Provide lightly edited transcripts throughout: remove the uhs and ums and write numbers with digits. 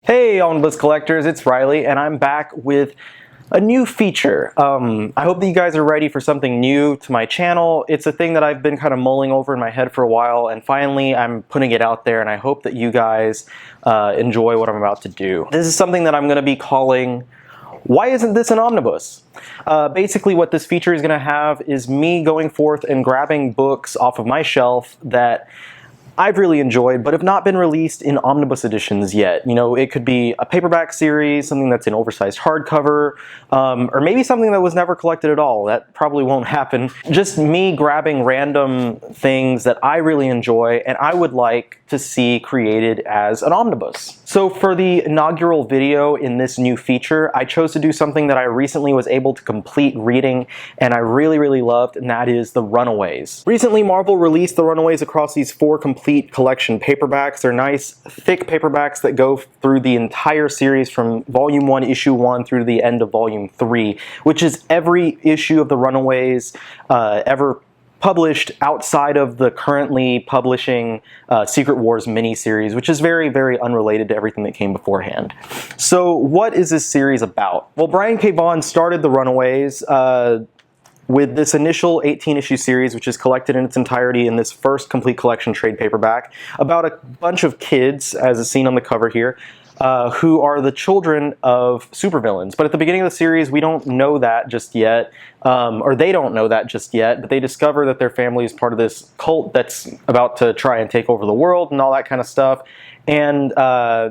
Hey Omnibus Collectors, it's Riley, and I'm back with a new feature. I hope that you guys are ready for something new to my channel. It's a thing that I've been kind of mulling over in my head for a while, and finally I'm putting it out there, and I hope that you guys enjoy what I'm about to do. This is something that I'm going to be calling, Why Isn't This an Omnibus? Basically what this feature is going to have is me going forth and grabbing books off of my shelf that I've really enjoyed, but have not been released in omnibus editions yet. You know, it could be a paperback series, something that's an oversized hardcover, or maybe something that was never collected at all. That probably won't happen. Just me grabbing random things that I really enjoy and I would like to see created as an omnibus. So for the inaugural video in this new feature, I chose to do something that I recently was able to complete reading and I really loved, and that is the Runaways. Recently, Marvel released the Runaways across these 4 complete collection paperbacks. They're nice, thick paperbacks that go through the entire series from Volume 1, Issue 1 through to the end of Volume 3, which is every issue of the Runaways ever published outside of the currently publishing Secret Wars miniseries, which is very unrelated to everything that came beforehand. So what is this series about? Well, Brian K. Vaughan started the Runaways with this initial 18-issue series, which is collected in its entirety in this first complete collection trade paperback, about a bunch of kids, as is seen on the cover here, who are the children of supervillains. But at the beginning of the series, we don't know that just yet, or they don't know that just yet, but they discover that their family is part of this cult that's about to try and take over the world and all that kind of stuff. And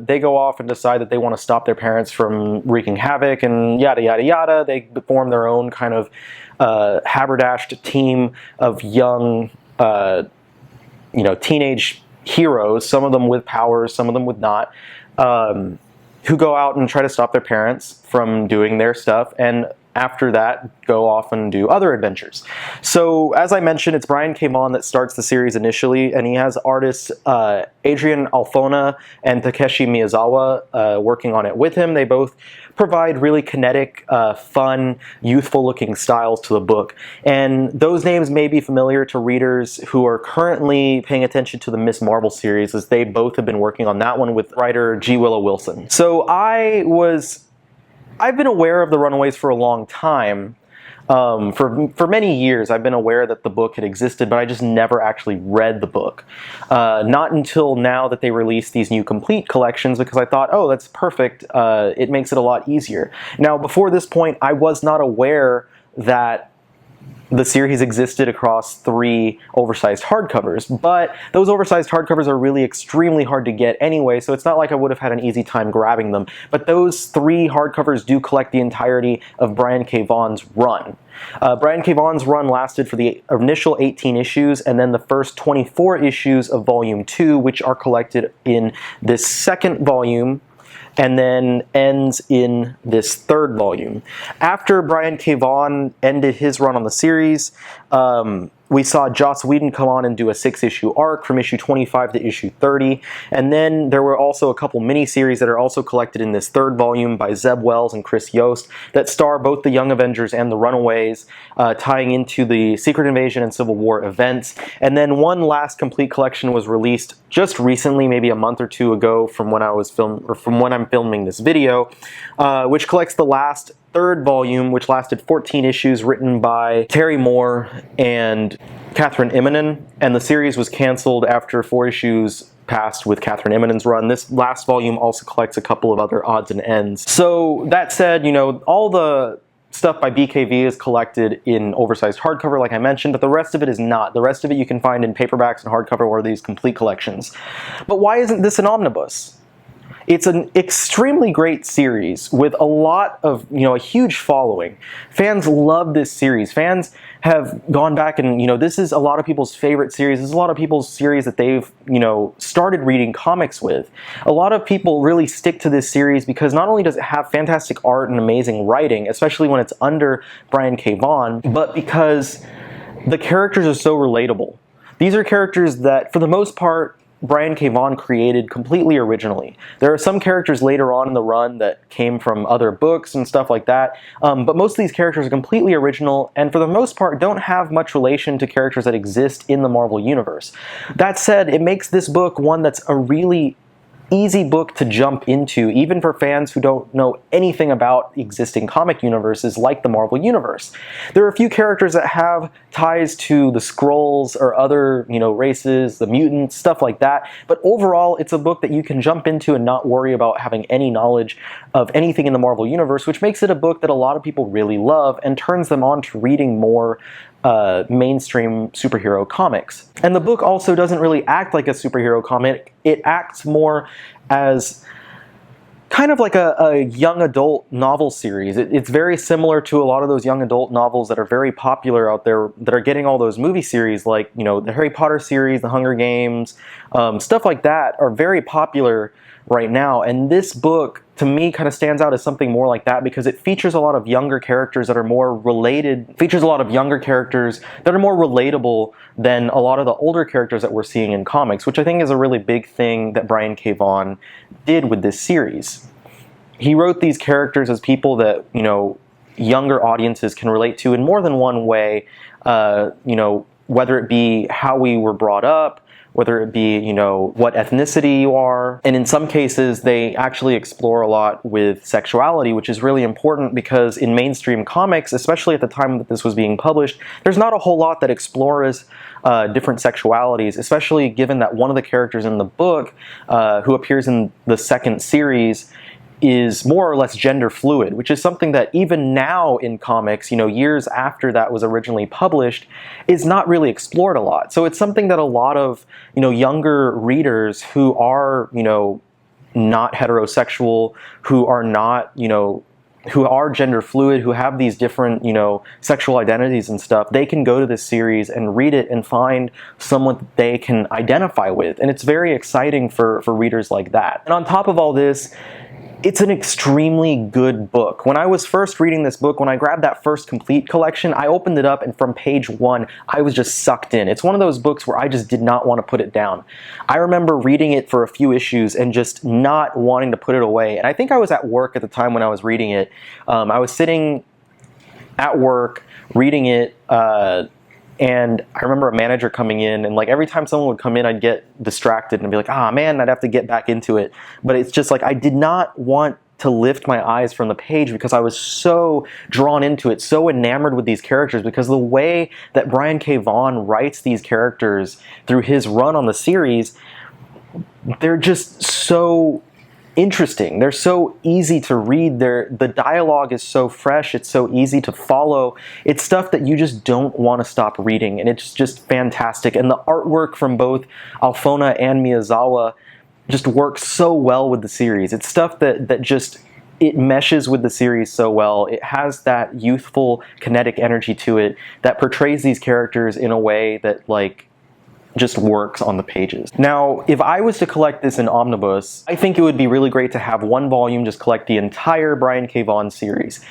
they go off and decide that they want to stop their parents from wreaking havoc and yada yada. They form their own kind of haberdashed team of young, teenage heroes, some of them with powers, some of them with not, who go out and try to stop their parents from doing their stuff, and after that go off and do other adventures. So as I mentioned, it's Brian K. Vaughan that starts the series initially, and he has artists Adrian Alphona and Takeshi Miyazawa working on it with him. They both provide really kinetic, fun, youthful looking styles to the book. And those names may be familiar to readers who are currently paying attention to the Ms. Marvel series, as they both have been working on that one with writer G. Willow Wilson. So I've been aware of the Runaways for a long time. For many years, I've been aware that the book had existed, but I just never actually read the book. Not until now that they released these new complete collections, because I thought, oh, that's perfect. It makes it a lot easier. Now, before this point, I was not aware that the series existed across 3 oversized hardcovers, but those oversized hardcovers are really extremely hard to get anyway, so it's not like I would have had an easy time grabbing them. But those 3 hardcovers do collect the entirety of Brian K. Vaughan's run. Brian K. Vaughan's run lasted for the initial 18 issues and then the first 24 issues of Volume 2, which are collected in this second volume, and then ends in this 3rd volume. After Brian K. Vaughan ended his run on the series, we saw Joss Whedon come on and do a 6-issue arc from issue 25 to issue 30, and then there were also a couple mini-series that are also collected in this 3rd volume by Zeb Wells and Chris Yost that star both the Young Avengers and the Runaways, tying into the Secret Invasion and Civil War events. And then one last complete collection was released just recently, maybe a month or 2 ago from when I'm filming this video, which collects the last 3rd volume, which lasted 14 issues, written by Terry Moore and Kathryn Imminent, and the series was canceled after 4 issues passed with Kathryn Imminent's run. This last volume also collects a couple of other odds and ends. So that said, you know, all the stuff by BKV is collected in oversized hardcover, like I mentioned, but the rest of it is not. The rest of it you can find in paperbacks and hardcover or these complete collections. But why isn't this an omnibus? It's an extremely great series with a lot of, a huge following. Fans love this series. Fans have gone back and, this is a lot of people's favorite series. This is a lot of people's series that they've, started reading comics with. A lot of people really stick to this series because not only does it have fantastic art and amazing writing, especially when it's under Brian K. Vaughan, but because the characters are so relatable. These are characters that, for the most part, Brian K. Vaughan created completely originally. There are some characters later on in the run that came from other books and stuff like that, but most of these characters are completely original and for the most part don't have much relation to characters that exist in the Marvel Universe. That said, it makes this book one that's a really easy book to jump into, even for fans who don't know anything about existing comic universes like the Marvel Universe. There are a few characters that have ties to the Skrulls or other, races, the mutants, stuff like that, but overall it's a book that you can jump into and not worry about having any knowledge of anything in the Marvel Universe, which makes it a book that a lot of people really love and turns them on to reading more mainstream superhero comics. And the book also doesn't really act like a superhero comic. It acts more as kind of like a young adult novel series. It's very similar to a lot of those young adult novels that are very popular out there, that are getting all those movie series, like, the Harry Potter series, the Hunger Games, stuff like that are very popular right now. And this book, to me, kind of stands out as something more like that because it features a lot of younger characters that are more relatable than a lot of the older characters that we're seeing in comics, which I think is a really big thing that Brian K. Vaughan did with this series. He wrote these characters as people that, younger audiences can relate to in more than one way, whether it be how we were brought up, whether it be, what ethnicity you are. And in some cases, they actually explore a lot with sexuality, which is really important because in mainstream comics, especially at the time that this was being published, there's not a whole lot that explores different sexualities, especially given that one of the characters in the book, who appears in the second series, is more or less gender fluid, which is something that even now in comics, years after that was originally published, is not really explored a lot. So it's something that a lot of, younger readers who are, not heterosexual, who are not, who are gender fluid, who have these different, sexual identities and stuff, they can go to this series and read it and find someone that they can identify with. And it's very exciting for readers like that. And on top of all this, it's an extremely good book. When I was first reading this book, when I grabbed that first complete collection, I opened it up and from page 1, I was just sucked in. It's one of those books where I just did not want to put it down. I remember reading it for a few issues and just not wanting to put it away. And I think I was at work at the time when I was reading it. I was sitting at work reading it, and I remember a manager coming in, and like every time someone would come in, I'd get distracted and be like, man, I'd have to get back into it. But it's just like I did not want to lift my eyes from the page because I was so drawn into it, so enamored with these characters, because the way that Brian K. Vaughan writes these characters through his run on the series, they're just so interesting. They're so easy to read. The dialogue is so fresh. It's so easy to follow. It's stuff that you just don't want to stop reading, and it's just fantastic. And the artwork from both Alfona and Miyazawa just works so well with the series. It's stuff that just, it meshes with the series so well. It has that youthful, kinetic energy to it that portrays these characters in a way that, like, just works on the pages. Now, if I was to collect this in Omnibus, I think it would be really great to have one volume just collect the entire Brian K. Vaughan series.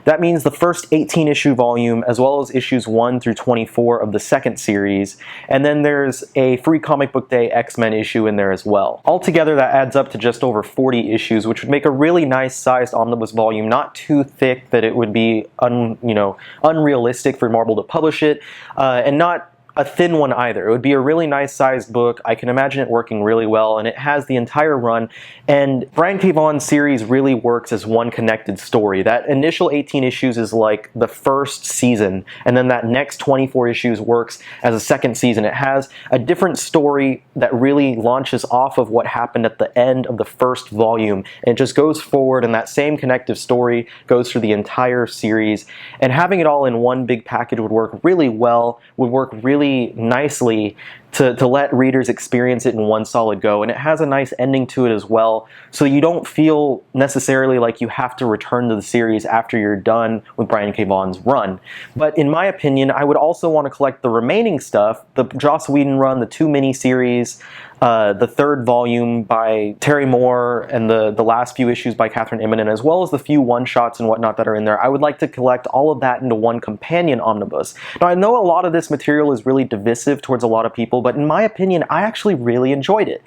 That means the first 18-issue volume, as well as issues 1 through 24 of the second series, and then there's a Free Comic Book Day X-Men issue in there as well. Altogether, that adds up to just over 40 issues, which would make a really nice sized omnibus volume, not too thick that it would be unrealistic for Marvel to publish it, and not a thin one either. It would be a really nice sized book. I can imagine it working really well, and it has the entire run. And Brian K. Vaughan's series really works as one connected story. That initial 18 issues is like the first season, and then that next 24 issues works as a second season. It has a different story that really launches off of what happened at the end of the first volume, and it just goes forward, and that same connective story goes through the entire series. And having it all in one big package would work really well, would work really nicely to let readers experience it in one solid go. And it has a nice ending to it as well, so you don't feel necessarily like you have to return to the series after you're done with Brian K. Vaughan's run. But in my opinion, I would also want to collect the remaining stuff, the Joss Whedon run, the 2 miniseries, the 3rd volume by Terry Moore, and the last few issues by Kathryn Imminent, as well as the few one-shots and whatnot that are in there. I would like to collect all of that into one companion omnibus. Now, I know a lot of this material is really divisive towards a lot of people, but in my opinion, I actually really enjoyed it.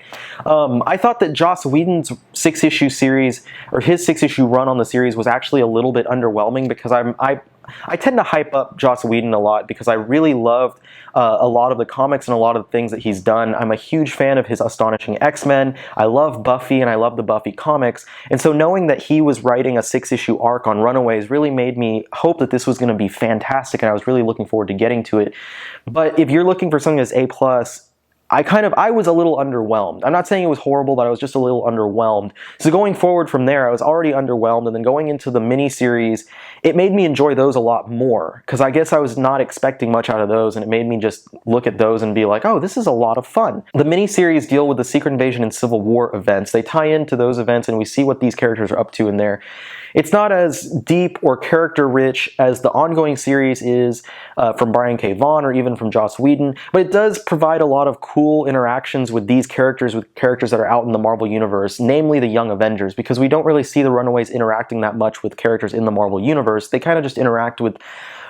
I thought that Joss Whedon's 6-issue series, or his 6-issue run on the series, was actually a little bit underwhelming, because I tend to hype up Joss Whedon a lot because I really loved a lot of the comics and a lot of the things that he's done. I'm a huge fan of his Astonishing X-Men. I love Buffy and I love the Buffy comics. And so knowing that he was writing a 6-issue arc on Runaways really made me hope that this was going to be fantastic, and I was really looking forward to getting to it. But if you're looking for something that's A+, I was a little underwhelmed. I'm not saying it was horrible, but I was just a little underwhelmed. So going forward from there, I was already underwhelmed, and then going into the miniseries, it made me enjoy those a lot more, because I guess I was not expecting much out of those, and it made me just look at those and be like, oh, this is a lot of fun. The miniseries deal with the Secret Invasion and Civil War events. They tie into those events, and we see what these characters are up to in there. It's not as deep or character-rich as the ongoing series is from Brian K. Vaughan or even from Joss Whedon, but it does provide a lot of cool interactions with these characters, with characters that are out in the Marvel Universe, namely the Young Avengers, because we don't really see the Runaways interacting that much with characters in the Marvel Universe. They kind of just interact with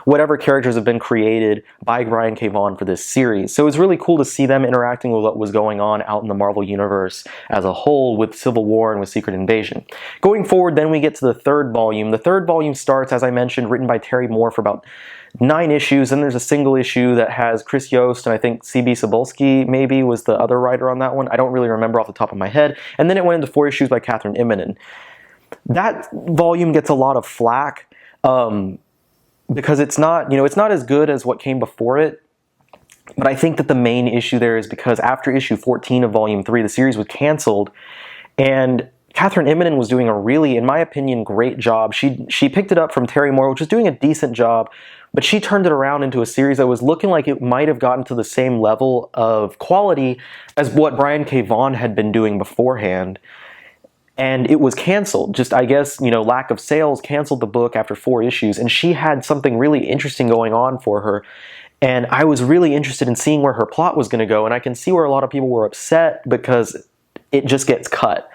whatever characters have been created by Brian K. Vaughan for this series. So it was really cool to see them interacting with what was going on out in the Marvel Universe as a whole with Civil War and with Secret Invasion. Going forward, then we get to the third volume. The third volume starts, as I mentioned, written by Terry Moore for about 9 issues, and there's a single issue that has Chris Yost, and I think C.B. Cebulski maybe was the other writer on that one. I don't really remember off the top of my head. And then it went into 4 issues by Kathryn Imminent. That volume gets a lot of flack, because it's not, it's not as good as what came before it. But I think that the main issue there is because after issue 14 of volume 3, the series was canceled, and Kathryn Imminent was doing a really, in my opinion, great job. She picked it up from Terry Moore, which was doing a decent job, but she turned it around into a series that was looking like it might have gotten to the same level of quality as what Brian K. Vaughan had been doing beforehand. And it was canceled. Just, I guess, lack of sales canceled the book after 4 issues, and she had something really interesting going on for her. And I was really interested in seeing where her plot was going to go, and I can see where a lot of people were upset because it just gets cut.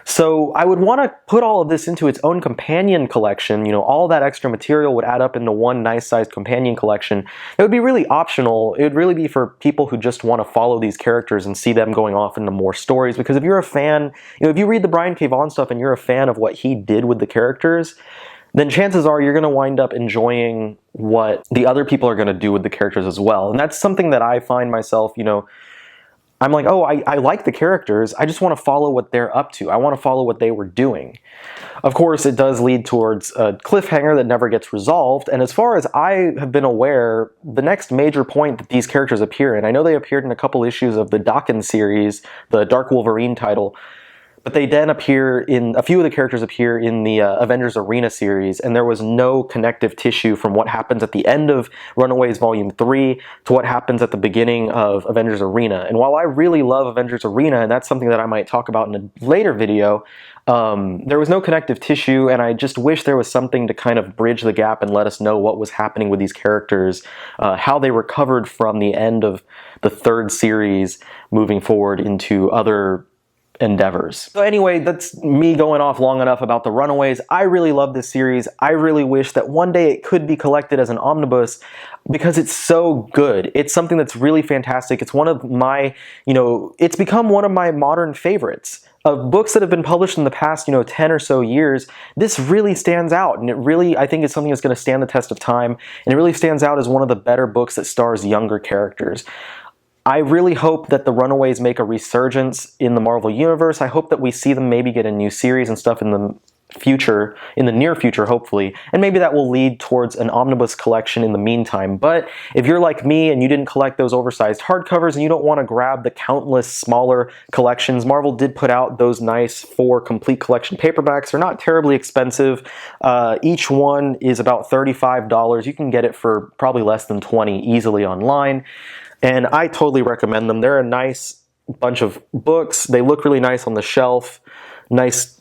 So I would want to put all of this into its own companion collection. All that extra material would add up into one nice-sized companion collection. It would be really optional. It would really be for people who just want to follow these characters and see them going off into more stories. Because if you're a fan, if you read the Brian K. Vaughan stuff and you're a fan of what he did with the characters, then chances are you're going to wind up enjoying what the other people are going to do with the characters as well. And that's something that I find myself, I'm like, oh, I like the characters, I just want to follow what they're up to. I want to follow what they were doing. Of course, it does lead towards a cliffhanger that never gets resolved, and as far as I have been aware, the next major point that these characters appear in, I know they appeared in a couple issues of the Dawkins series, the Dark Wolverine title, but they then appear in, a few of the characters appear in the Avengers Arena series, and there was no connective tissue from what happens at the end of Runaways Volume 3 to what happens at the beginning of Avengers Arena. And while I really love Avengers Arena, and that's something that I might talk about in a later video, there was no connective tissue, and I just wish there was something to kind of bridge the gap and let us know what was happening with these characters, how they recovered from the end of the 3rd series moving forward into other endeavors. So anyway, that's me going off long enough about the Runaways. I really love this series. I really wish that one day it could be collected as an omnibus because it's so good. It's something that's really fantastic. It's one of my, it's become one of my modern favorites. Of books that have been published in the past, 10 or so years, this really stands out, and it really, I think it's something that's going to stand the test of time, and it really stands out as one of the better books that stars younger characters. I really hope that the Runaways make a resurgence in the Marvel Universe. I hope that we see them maybe get a new series and stuff in the future, in the near future, hopefully, and maybe that will lead towards an omnibus collection in the meantime. But if you're like me and you didn't collect those oversized hardcovers and you don't want to grab the countless smaller collections, Marvel did put out those nice 4 complete collection paperbacks. They're not terribly expensive. Each one is about $35. You can get it for probably less than $20 easily online. And I totally recommend them. They're a nice bunch of books. They look really nice on the shelf. Nice,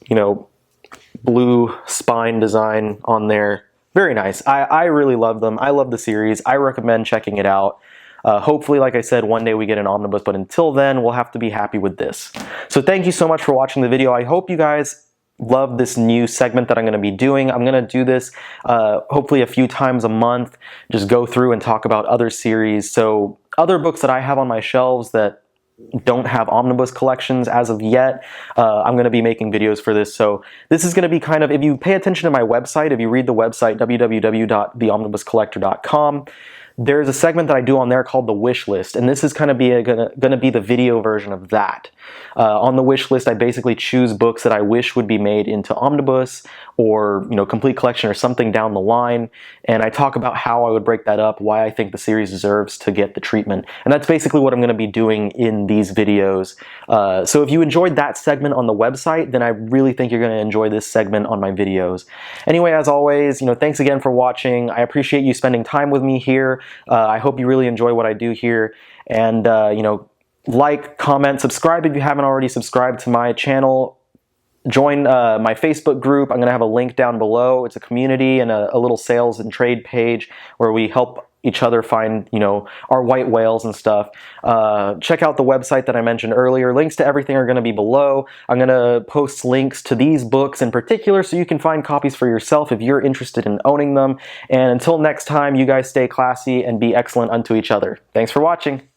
blue spine design on there. Very nice. I really love them. I love the series. I recommend checking it out. Hopefully, like I said, one day we get an omnibus, but until then, we'll have to be happy with this. So thank you so much for watching the video. I hope you guys love this new segment that I'm going to be doing. I'm going to do this hopefully a few times a month, just go through and talk about other series. So other books that I have on my shelves that don't have omnibus collections as of yet. I'm going to be making videos for this, so this is going to be kind of, if you pay attention to my website, if you read the website www.theomnibuscollector.com, there's a segment that I do on there called the wish list, and this is kind of going to be the video version of that. On the wish list, I basically choose books that I wish would be made into omnibus or, you know, complete collection or something down the line, and I talk about how I would break that up, why I think the series deserves to get the treatment, and that's basically what I'm going to be doing in these videos. So if you enjoyed that segment on the website, then I really think you're going to enjoy this segment on my videos. Anyway, as always, you know, thanks again for watching. I appreciate you spending time with me here. I hope you really enjoy what I do here, and you know, like, comment, subscribe if you haven't already subscribed to my channel. Join my Facebook group. I'm going to have a link down below. It's a community and a little sales and trade page where we help each other find, you know, our white whales and stuff. Check out the website that I mentioned earlier. Links to everything are going to be below. I'm going to post links to these books in particular so you can find copies for yourself if you're interested in owning them. And until next time, you guys stay classy and be excellent unto each other. Thanks for watching.